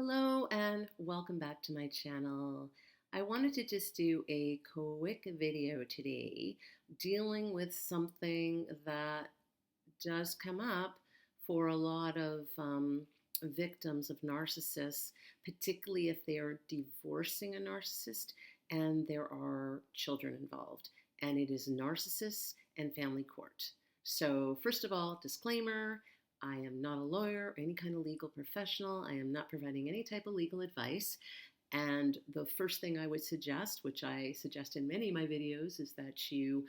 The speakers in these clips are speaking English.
Hello and welcome back to my channel. I wanted to just do a quick video today dealing with something that does come up for a lot of victims of narcissists, particularly if they are divorcing a narcissist and there are children involved. And it is narcissists and family court. So first of all, disclaimer, I am not a lawyer or any kind of legal professional. I am not providing any type of legal advice. And the first thing I would suggest, which I suggest in many of my videos, is that you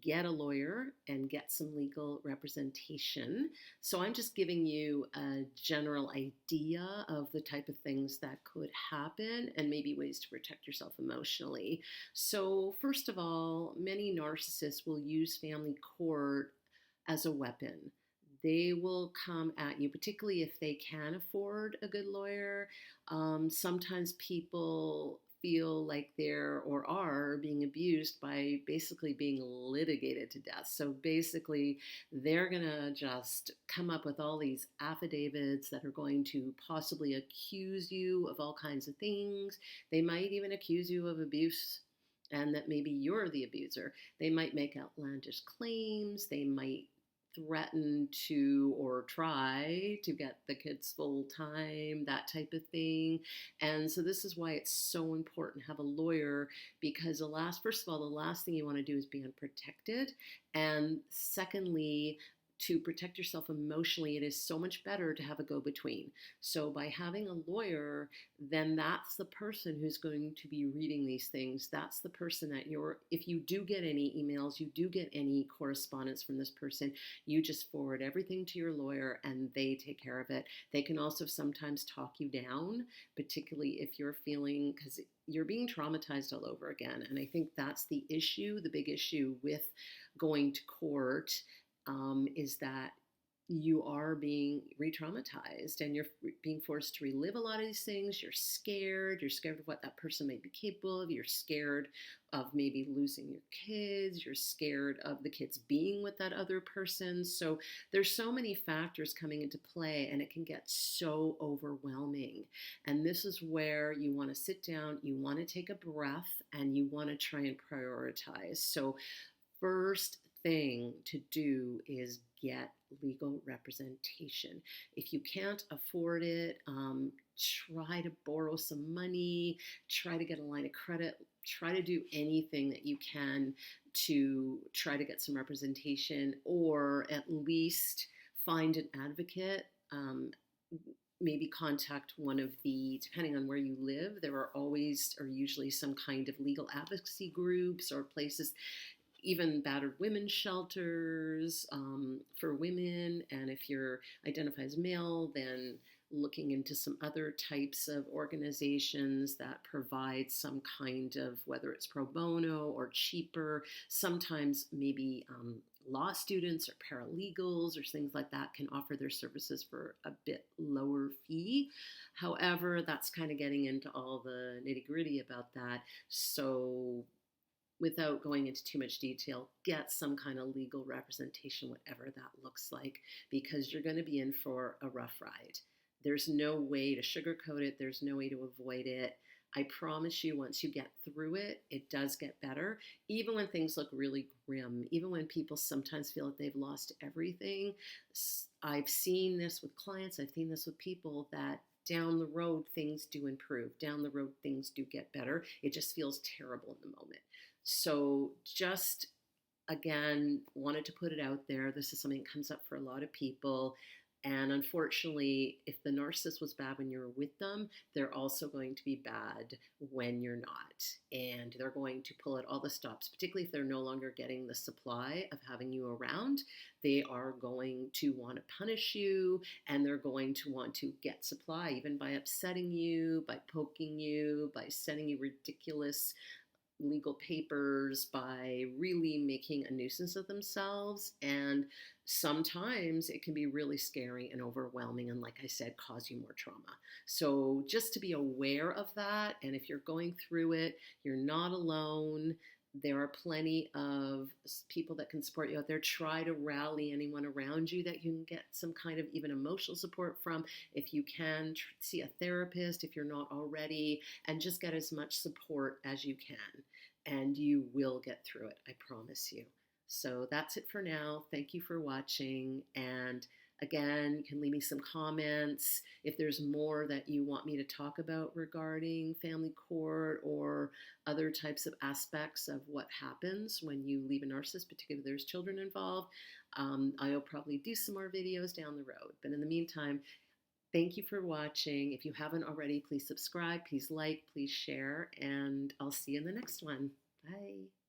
get a lawyer and get some legal representation. So I'm just giving you a general idea of the type of things that could happen and maybe ways to protect yourself emotionally. So first of all, many narcissists will use family court as a weapon. They will come at you, particularly if they can afford a good lawyer. Sometimes people feel like they're or are being abused by basically being litigated to death. So basically, they're going to just come up with all these affidavits that are going to possibly accuse you of all kinds of things. They might even accuse you of abuse and that maybe you're the abuser. They might make outlandish claims. They might threaten to or try to get the kids full time, that type of thing. And so this is why it's so important to have a lawyer, because first of all, the last thing you want to do is be unprotected. And secondly, to protect yourself emotionally, it is so much better to have a go-between. So by having a lawyer, then that's the person who's going to be reading these things. That's the person that if you do get any emails, you do get any correspondence from this person, you just forward everything to your lawyer and they take care of it. They can also sometimes talk you down, particularly if you're feeling, because you're being traumatized all over again. And I think that's the issue, the big issue with going to court. Is that you are being re-traumatized and you're being forced to relive a lot of these things. You're scared of what that person may be capable of. You're scared of maybe losing your kids. You're scared of the kids being with that other person. So there's so many factors coming into play and it can get so overwhelming. And this is where you want to sit down, you want to take a breath, and you want to try and prioritize. So first thing to do is get legal representation. If you can't afford it, try to borrow some money, try to get a line of credit, try to do anything that you can to try to get some representation, or at least find an advocate. Maybe contact one of depending on where you live, there are always or usually some kind of legal advocacy groups or places, even battered women's shelters for women. And if you're identified as male, then looking into some other types of organizations that provide some kind of, whether it's pro bono or cheaper, sometimes maybe law students or paralegals or things like that can offer their services for a bit lower fee. However, that's kind of getting into all the nitty-gritty about that. So without going into too much detail, get some kind of legal representation, whatever that looks like, because you're going to be in for a rough ride. There's no way to sugarcoat it. There's no way to avoid it. I promise you, once you get through it, it does get better. Even when things look really grim, even when people sometimes feel like they've lost everything. I've seen this with clients. I've seen this with people that down the road, things do improve. Down the road, things do get better. It just feels terrible in the moment. So just, again, wanted to put it out there. This is something that comes up for a lot of people. And unfortunately, if the narcissist was bad when you were with them, they're also going to be bad when you're not. And they're going to pull at all the stops, particularly if they're no longer getting the supply of having you around. They are going to want to punish you, and they're going to want to get supply, even by upsetting you, by poking you, by sending you ridiculous legal papers, by really making a nuisance of themselves. And sometimes it can be really scary and overwhelming, and like I said, cause you more trauma. So just to be aware of that, and if you're going through it, you're not alone. There are plenty of people that can support you out there. Try to rally anyone around you that you can get some kind of even emotional support from. If you can, see a therapist if you're not already, and just get as much support as you can. And you will get through it, I promise you. So that's it for now. Thank you for watching. And again, you can leave me some comments if there's more that you want me to talk about regarding family court or other types of aspects of what happens when you leave a narcissist, particularly if there's children involved. I'll probably do some more videos down the road. But in the meantime, thank you for watching. If you haven't already, please subscribe, please like, please share, and I'll see you in the next one. Bye.